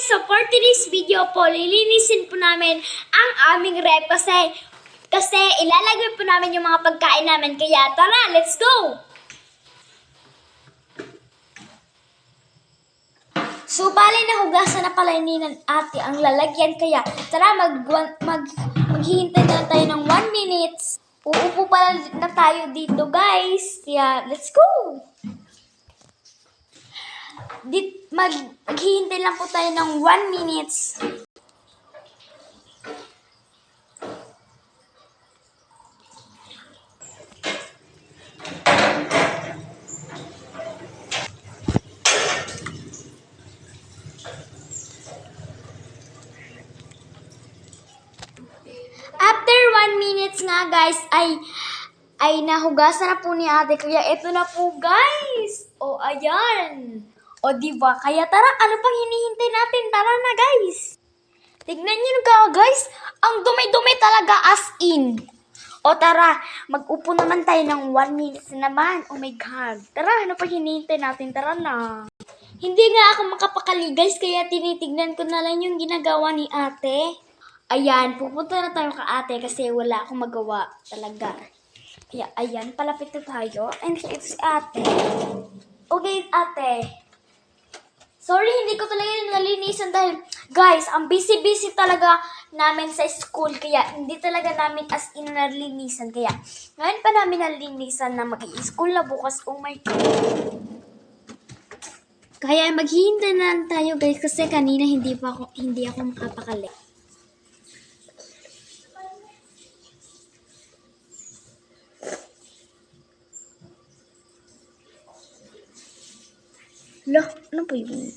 So for today's video po, lilinisin po namin ang aming rep kasi ilalagay po namin yung mga pagkain namin. Kaya tara, let's go! So bali nahugasan na pala ni ate ang lalagyan. Kaya tara, maghihintay na tayo ng 1 minute. Uupo pala na tayo dito guys. Kaya let's go! Maghihintay lang po tayo ng 1 minute. After 1 minute nga guys, ay nahugasan na po ni ate. Kaya ito na po guys. O ayan. O diba? Kaya tara, ano pang hinihintay natin? Tara na guys. Tignan nyo ka guys. Ang dumi-dumi talaga as in. O tara, mag-upo naman tayo ng 1 minute naman. Oh my God. Tara, ano pang hinihintay natin? Tara na. Hindi nga ako makapakali guys. Kaya tinitignan ko na lang yung ginagawa ni ate. Ayan, pupunta na tayo ka ate kasi wala akong magawa talaga. Kaya ayan, palapit na tayo. And ito si ate. Okay, ate. Sorry, hindi ko talaga nalinisan dahil, guys, ang busy-busy talaga namin sa school. Kaya, hindi talaga namin as in nalinisan. Kaya, ngayon pa namin nalinisan na mag-i-school na bukas. Oh my God. Kaya, maghihintay na lang tayo, guys, kasi kanina hindi ako makapakali. Lo, ano po yun?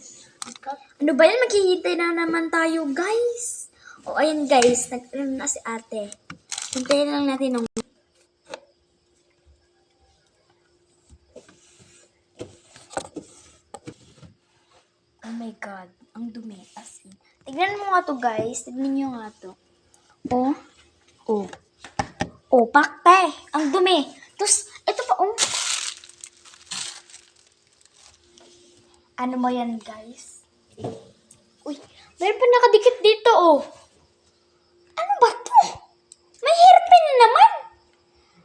Ano ba yan? Maghihintay na naman tayo, guys. O, ayan, guys. Nag-ano na si ate. Hintayin lang natin ng... Oh my God. Ang dumi. As in. Tignan mo nga to, guys. Tignan nyo nga to. Oh. Oh. Oh, pakte. Ang dumi. Tapos, ito pa, oh. Ano mo yan, guys? Uy, meron pa nakadikit dito, oh. Ano ba to? May hairpin naman.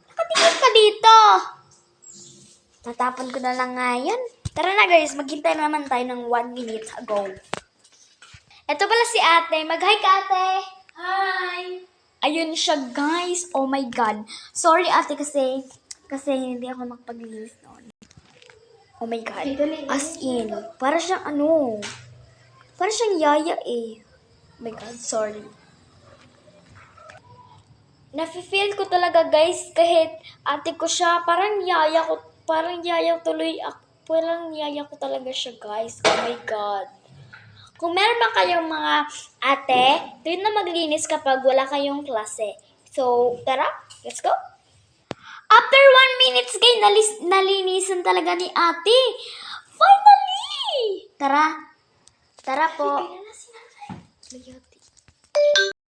Nakadikit ka dito. Tatapon ko na lang nga yan. Tara na, guys. Maghintay naman tayo ng 1 minute ago. Ito pala si ate. Mag-hi ka, ate. Hi. Ayun siya, guys. Oh my God. Sorry, ate, kasi hindi ako nakapaglinis noon. Oh my God. As in, para siyang para siyang yaya eh. Oh my God, sorry. Nafe-feel ko talaga guys, kahit ate ko siya, parang yaya ko talaga siya guys. Oh my God. Kung meron ba kayong mga ate, tuwin na maglinis kapag wala kayong klase. So, tara, let's go. After 1 minute, guys, nalinisan talaga ni ate. Finally! Tara. Tara po.